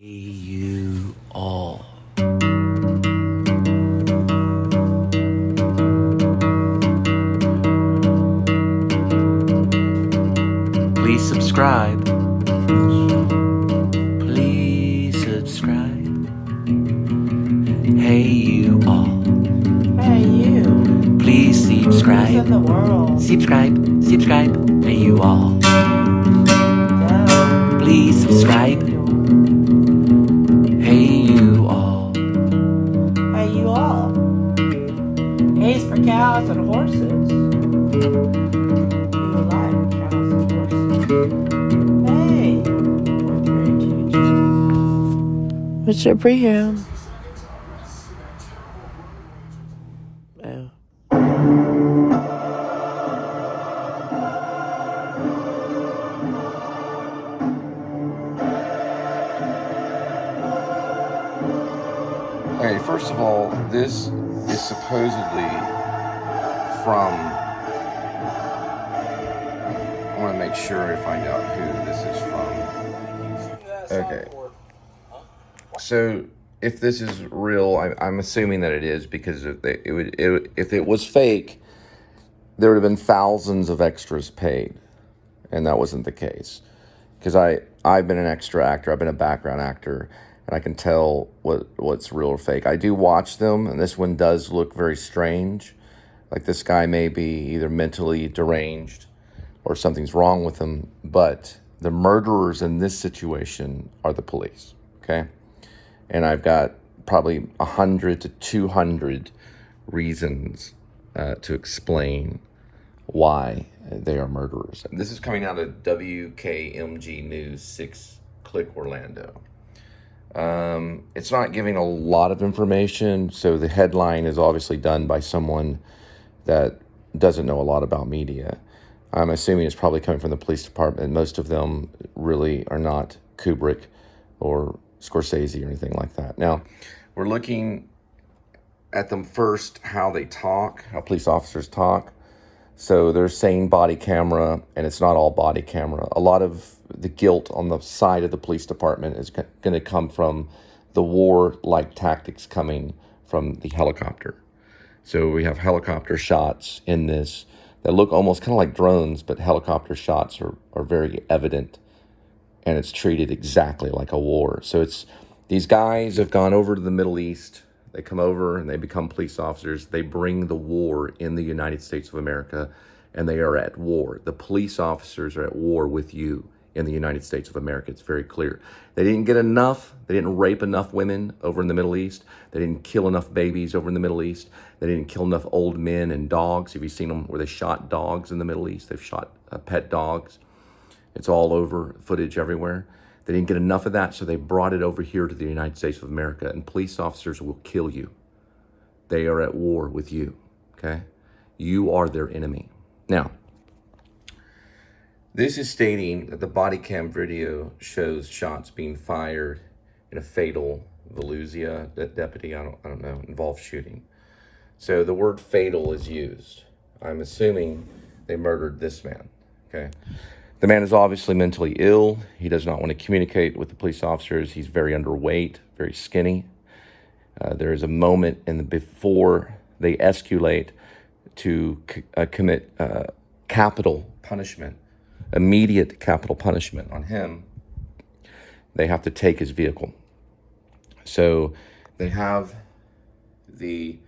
Hey, you all. Please subscribe. Please subscribe. Hey, you all. Hey, you. Please Who's subscribe. in the world? Subscribe. Hey, you all. Duh. Please subscribe. Hey, you all. Hey, you all. A's for cows and horses. You like cows and horses. Hey. Fourth grade teacher. What's your pream? Oh. Okay, first of all, this is supposedly from, I want to make sure I find out who this is from. Okay. So if this is real, I'm assuming that it is, because if it was fake, there would have been thousands of extras paid, and that wasn't the case. Because I've been an extra actor, I've been a background actor, and I can tell what's real or fake. I do watch them, and this one does look very strange. Like this guy may be either mentally deranged or something's wrong with him, but the murderers in this situation are the police, okay? And I've got probably 100 to 200 reasons to explain why they are murderers. This is coming out of WKMG News 6 Click Orlando. It's not giving a lot of information, so the headline is obviously done by someone that doesn't know a lot about media. I'm assuming it's probably coming from the police department. Most of them really are not Kubrick or Scorsese or anything like that. Now, we're looking at them first, how they talk, how police officers talk. So they're saying body camera, and it's not all body camera. A lot of the guilt on the side of the police department is going to come from the war-like tactics coming from the helicopter. So we have helicopter shots in this that look almost kind of like drones, but helicopter shots are very evident, and it's treated exactly like a war. So it's these guys have gone over to the Middle East. They come over and they become police officers. They bring the war in the United States of America, and they are at war. The police officers are at war with you in the United States of America. It's very clear. They didn't get enough. They didn't rape enough women over in the Middle East. They didn't kill enough babies over in the Middle East. They didn't kill enough old men and dogs. Have you seen them where they shot dogs in the Middle East? They've shot pet dogs. It's all over, footage everywhere. They didn't get enough of that, so they brought it over here to the United States of America, and police officers will kill you. They are at war with you, okay? You are their enemy. Now, this is stating that the body cam video shows shots being fired in a fatal Volusia deputy, I don't know, involved shooting. So the word fatal is used. I'm assuming they murdered this man, okay? The man is obviously mentally ill. He does not want to communicate with the police officers. He's very underweight, very skinny. There is a moment before they escalate to commit capital punishment, immediate capital punishment on him. They have to take his vehicle. So they have the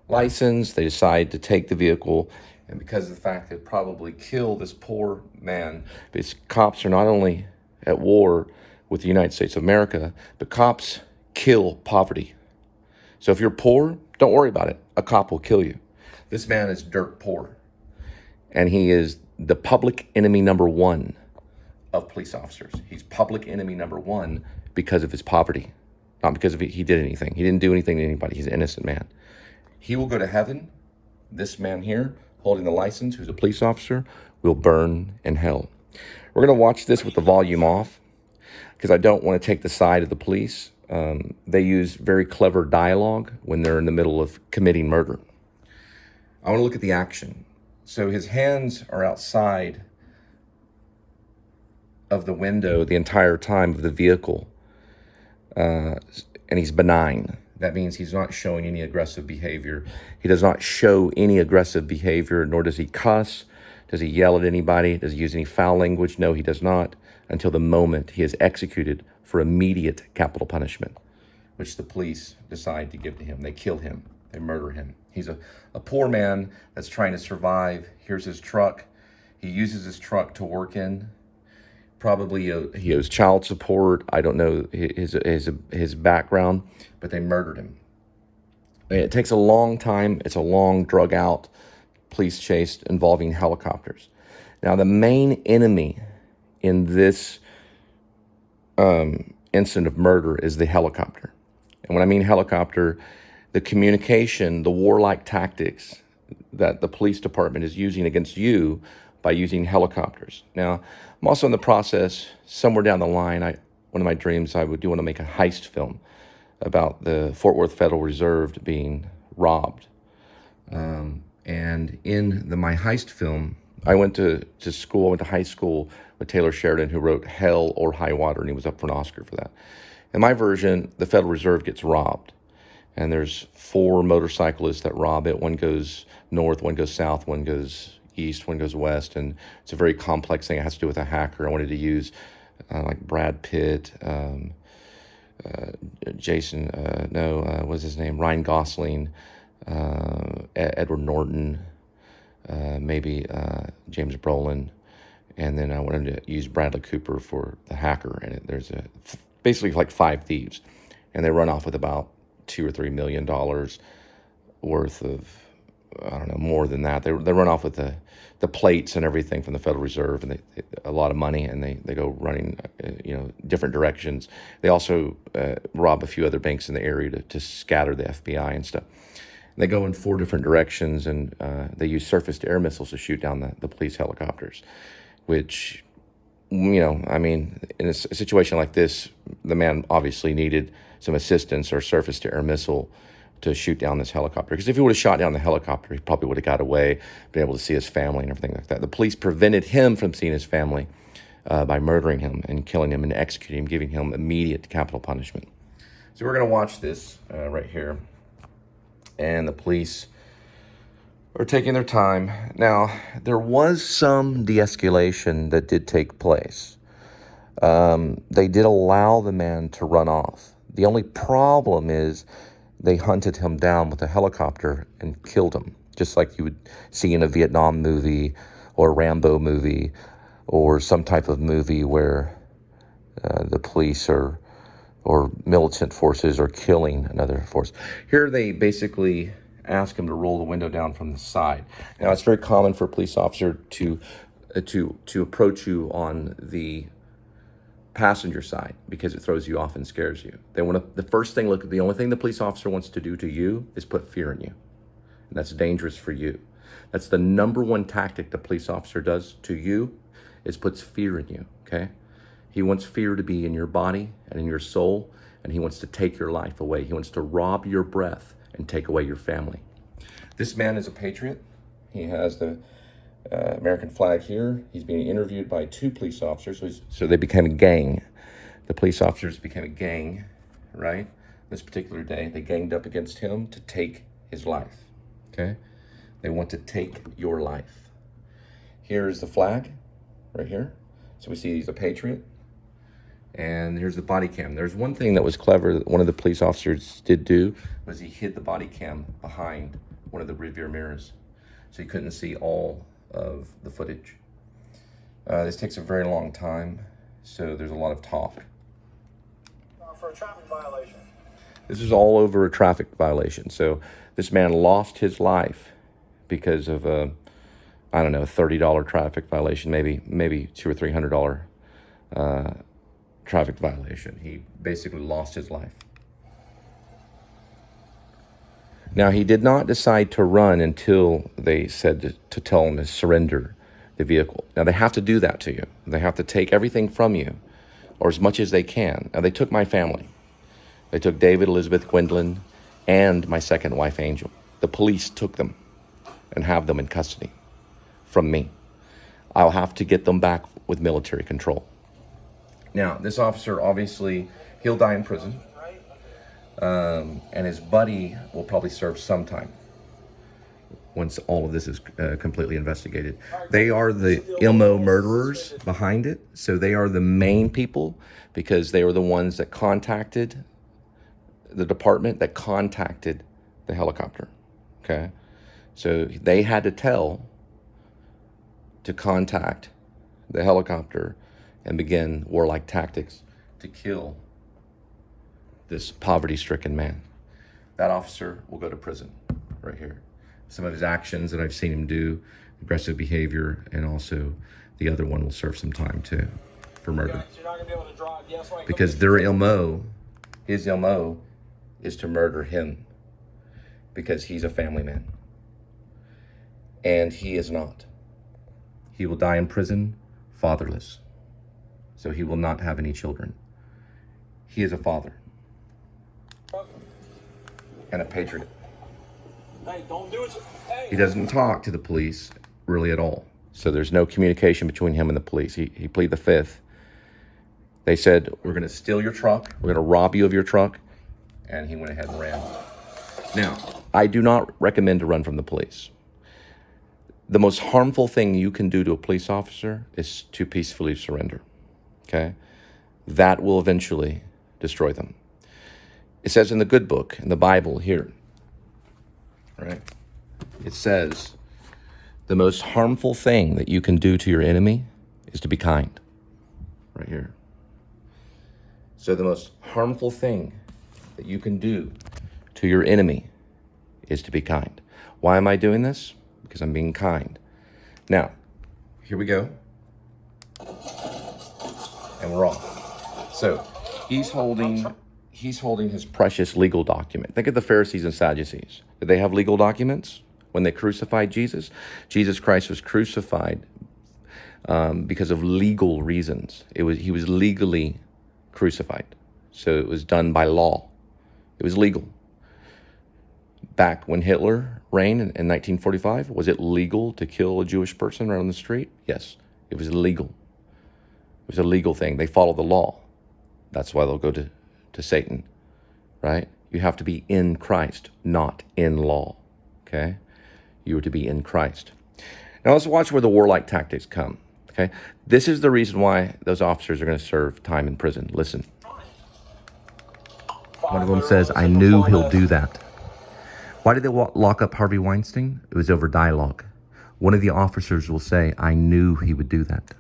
license. They decide to take the vehicle. And because of the fact that probably kill this poor man, because cops are not only at war with the United States of America, but cops kill poverty. So if you're poor, don't worry about it. A cop will kill you. This man is dirt poor. And he is the public enemy number one of police officers. He's public enemy number one because of his poverty, not because he did anything. He didn't do anything to anybody. He's an innocent man. He will go to heaven. This man here, holding the license, who's a police officer, will burn in hell. We're going to watch this with the volume off because I don't want to take the side of the police. They use very clever dialogue when they're in the middle of committing murder. I want to look at the action. So his hands are outside of the window the entire time of the vehicle. and he's benign. That means he's not showing any aggressive behavior. He does not show any aggressive behavior, nor does he cuss. Does he yell at anybody? Does he use any foul language? No, he does not, until the moment he is executed for immediate capital punishment, which the police decide to give to him. They kill him. They murder him. He's a poor man that's trying to survive. Here's his truck. He uses his truck to work in. Probably he owes child support. I don't know his background, but they murdered him. It takes a long time. It's a long, drug out police chase involving helicopters. Now, the main enemy in this incident of murder is the helicopter. And when I mean helicopter, the communication, the warlike tactics that the police department is using against you by using helicopters. Now, I'm also in the process, somewhere down the line, one of my dreams, I do want to make a heist film about the Fort Worth Federal Reserve being robbed. And in my heist film, I went to school, I went to high school with Taylor Sheridan, who wrote Hell or High Water, and he was up for an Oscar for that. In my version, the Federal Reserve gets robbed. And there's 4 motorcyclists that rob it. One goes north, one goes south, one goes east, one goes west. And it's a very complex thing. It has to do with a hacker. I wanted to use like Brad Pitt, what's his name? Ryan Gosling, Edward Norton, maybe James Brolin. And then I wanted to use Bradley Cooper for the hacker. And there's basically like 5 thieves. And they run off with about $2 or $3 million worth of, I don't know, more than that. They run off with the plates and everything from the Federal Reserve, and they a lot of money, and they go running, different directions. They also rob a few other banks in the area to scatter the FBI and stuff. They go in 4 different directions, and they use surface-to-air missiles to shoot down the police helicopters, which, I mean, in a situation like this, the man obviously needed some assistance or surface-to-air missile to shoot down this helicopter. Because if he would have shot down the helicopter, he probably would have got away, been able to see his family and everything like that. The police prevented him from seeing his family by murdering him and killing him and executing him, giving him immediate capital punishment. So we're going to watch this right here. And the police are taking their time. Now, there was some de-escalation that did take place. They did allow the man to run off. The only problem is they hunted him down with a helicopter and killed him, just like you would see in a Vietnam movie or a Rambo movie or some type of movie where the police or militant forces are killing another force. Here they basically ask him to roll the window down from the side. Now, it's very common for a police officer to approach you on the passenger side because it throws you off and scares you. The only thing the police officer wants to do to you is put fear in you. And that's dangerous for you. That's the number one tactic the police officer does to you, is puts fear in you, okay? He wants fear to be in your body and in your soul, and he wants to take your life away. He wants to rob your breath and take away your family. This man is a patriot. He has the American flag here. He's being interviewed by 2 police officers. So they became a gang. The police officers became a gang, right? This particular day, they ganged up against him to take his life, okay? They want to take your life. Here's the flag right here. So we see he's a patriot. And here's the body cam. There's one thing that was clever that one of the police officers did do, was he hid the body cam behind one of the rear mirrors, so you couldn't see all of the footage. This takes a very long time, so there's a lot of talk. For a traffic violation. This is all over a traffic violation. So this man lost his life because of a $30 traffic violation, maybe $200 or $300 traffic violation. He basically lost his life. Now, he did not decide to run until they said to tell him to surrender the vehicle. Now, they have to do that to you. They have to take everything from you, or as much as they can. Now, they took my family. They took David, Elizabeth, Gwendolyn, and my second wife, Angel. The police took them and have them in custody from me. I'll have to get them back with military control. Now, this officer obviously He'll die in prison. And his buddy will probably serve some time once all of this is completely investigated. They are the ILMO murderers behind it. So they are the main people because they were the ones that contacted the department, that contacted the helicopter. Okay. So they had to contact the helicopter and begin warlike tactics to kill this poverty-stricken man. That officer will go to prison right here. Some of his actions that I've seen him do, aggressive behavior, and also the other one will serve some time too for murder. Because their ILMO, his ILMO, is to murder him because he's a family man. And he is not. He will die in prison, fatherless. So he will not have any children. He is a father and a patriot. Hey, don't do it. Hey. He doesn't talk to the police really at all. So there's no communication between him and the police. He pleaded the fifth. They said, we're going to steal your truck. We're going to rob you of your truck. And he went ahead and ran. Now, I do not recommend to run from the police. The most harmful thing you can do to a police officer is to peacefully surrender. Okay? That will eventually destroy them. It says in the good book, in the Bible here, right? It says, the most harmful thing that you can do to your enemy is to be kind. Right here. So the most harmful thing that you can do to your enemy is to be kind. Why am I doing this? Because I'm being kind. Now, here we go. And we're off. So he's holding his precious legal document. Think of the Pharisees and Sadducees. Did they have legal documents when they crucified Jesus? Jesus Christ was crucified because of legal reasons. He was legally crucified. So it was done by law. It was legal. Back when Hitler reigned in 1945, was it legal to kill a Jewish person right on the street? Yes, it was illegal. It was a legal thing. They followed the law. That's why they'll go to Satan, right? You have to be in Christ, not in law, okay? You are to be in Christ. Now let's watch where the warlike tactics come, okay? This is the reason why those officers are going to serve time in prison. Listen. One of them says, I knew he'll do that. Why did they lock up Harvey Weinstein? It was over dialogue. One of the officers will say, I knew he would do that.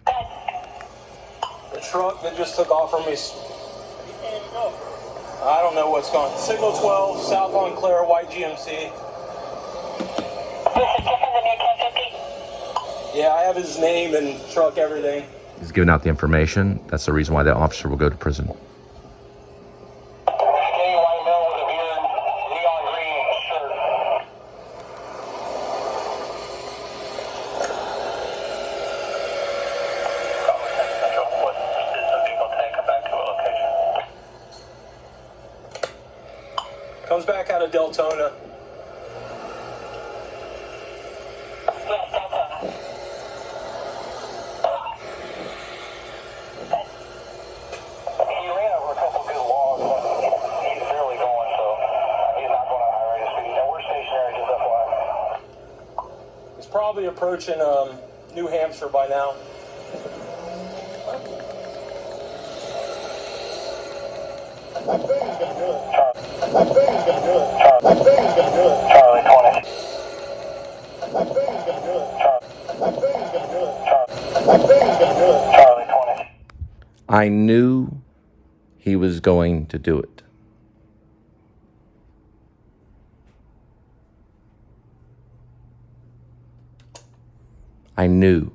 The truck that just took off from me. I don't know what's going on. Signal 12, South Montclair, white GMC. Yeah, I have his name and truck, everything. He's giving out the information. That's the reason why that officer will go to prison. Comes back out of Deltona. He ran over a couple good logs. He's barely going, so he's not going at high rate of speed. And we're stationary, just FYI. He's probably approaching New Hampshire by now. I think he's going to do it. I think he's going to do it. I think he's going to do it. Charlie 20. I think he's going to do it. I think he's going to do it. I think he's going to do it. Charlie 20. I knew he was going to do it. I knew.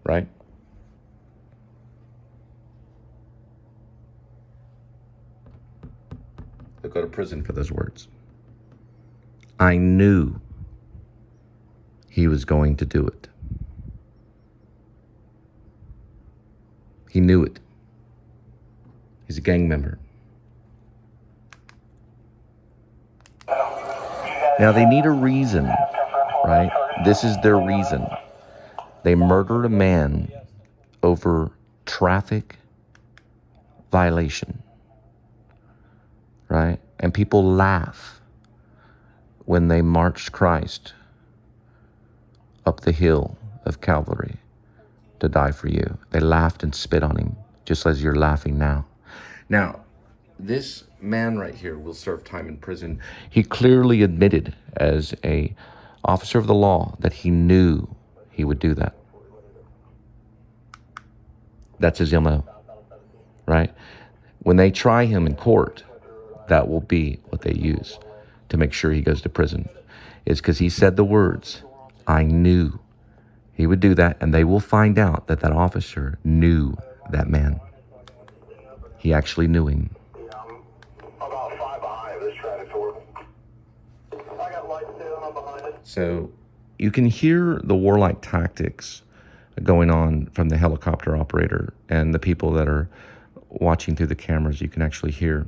Right? They'll go to prison for those words. I knew he was going to do it. He knew it. He's a gang member. Now they need a reason, right? This is their reason. They murdered a man over traffic violation, right? And people laugh when they marched Christ up the hill of Calvary to die for you. They laughed and spit on him, just as you're laughing now. Now, this man right here will serve time in prison. He clearly admitted as a officer of the law that he knew he would do that. That's his MO, right? When they try him in court, that will be what they use to make sure he goes to prison. Is because he said the words, I knew he would do that, and they will find out that that officer knew that man. He actually knew him. About 5 behind this traffic toward. I got lights down, I'm behind it. So you can hear the warlike tactics going on from the helicopter operator and the people that are watching through the cameras. You can actually hear.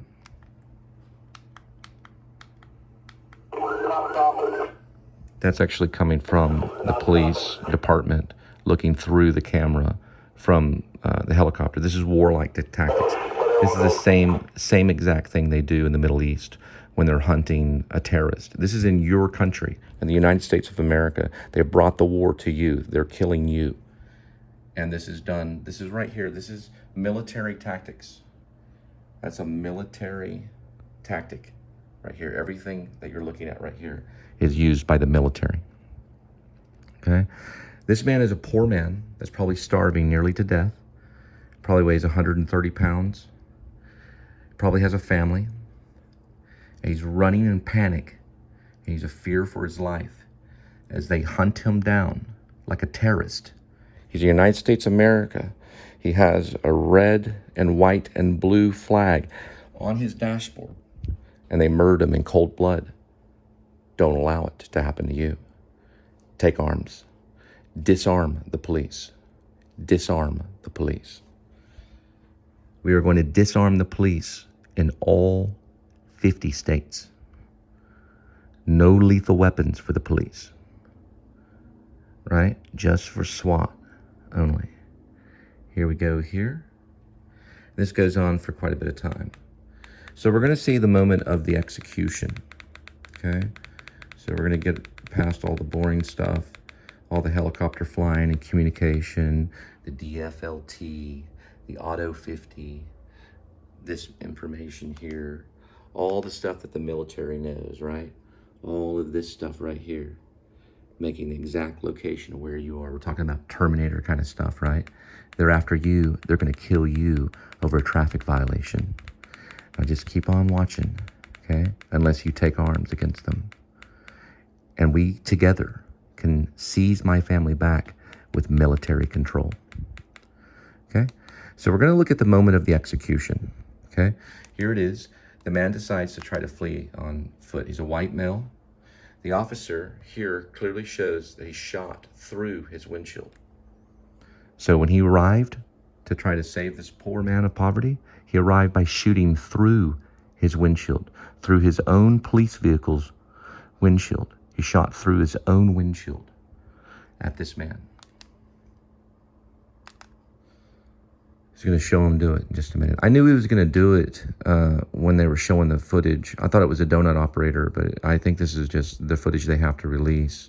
That's actually coming from the police department looking through the camera from the helicopter. This is warlike tactics. This is the same exact thing they do in the Middle East when they're hunting a terrorist. This is in your country, in the United States of America. They brought the war to you. They're killing you. And this is done, this is right here. This is military tactics. That's a military tactic right here. Everything that you're looking at right here is used by the military. Okay? This man is a poor man that's probably starving nearly to death. Probably weighs 130 pounds. Probably has a family. And he's running in panic. And he's a fear for his life as they hunt him down like a terrorist. He's the United States of America. He has a red and white and blue flag on his dashboard. And they murdered him in cold blood. Don't allow it to happen to you. Take arms. Disarm the police. Disarm the police. We are going to disarm the police in all 50 states. No lethal weapons for the police. Right? Just for SWAT only. Here we go here. This goes on for quite a bit of time. So we're going to see the moment of the execution. Okay? So we're going to get past all the boring stuff, all the helicopter flying and communication, the DFLT, the Auto 50, this information here, all the stuff that the military knows, right? All of this stuff right here, making the exact location of where you are. We're talking about Terminator kind of stuff, right? They're after you. They're going to kill you over a traffic violation. Now just keep on watching, okay? Unless you take arms against them. And we together can seize my family back with military control. Okay? So we're going to look at the moment of the execution. Okay? Here it is. The man decides to try to flee on foot. He's a white male. The officer here clearly shows that he shot through his windshield. So when he arrived to try to save this poor man of poverty, he arrived by shooting through his windshield, through his own police vehicle's windshield. He shot through his own windshield at this man. He's going to show him do it in just a minute. I knew he was going to do it when they were showing the footage. I thought it was a donut operator, but I think this is just the footage they have to release.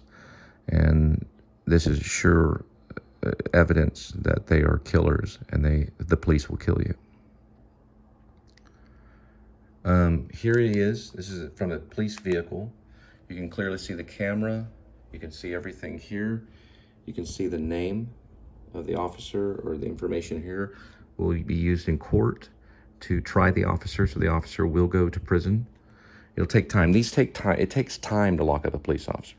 And this is sure evidence that they are killers and the police will kill you. Here he is. This is from a police vehicle. You can clearly see the camera. You can see everything here. You can see the name of the officer, or the information here will be used in court to try the officer, so the officer will go to prison. It'll take time. These take time. It takes time to lock up a police officer.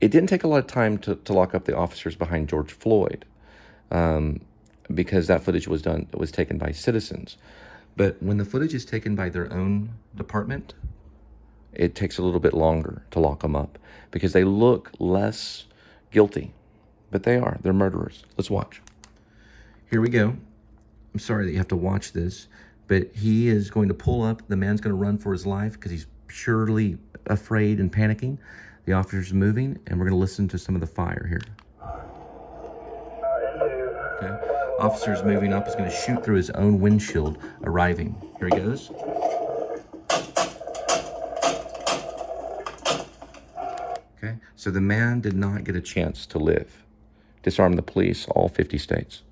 It didn't take a lot of time to lock up the officers behind George Floyd, because that footage was taken by citizens. But when the footage is taken by their own department, it takes a little bit longer to lock them up because they look less guilty, but they are. They're murderers. Let's watch. Here we go. I'm sorry that you have to watch this, but he is going to pull up. The man's going to run for his life because he's surely afraid and panicking. The officer's moving, and we're going to listen to some of the fire here. Okay. Officer's moving up, is going to shoot through his own windshield, arriving. Here he goes. Okay, so the man did not get a chance to live. Disarm the police, all 50 states.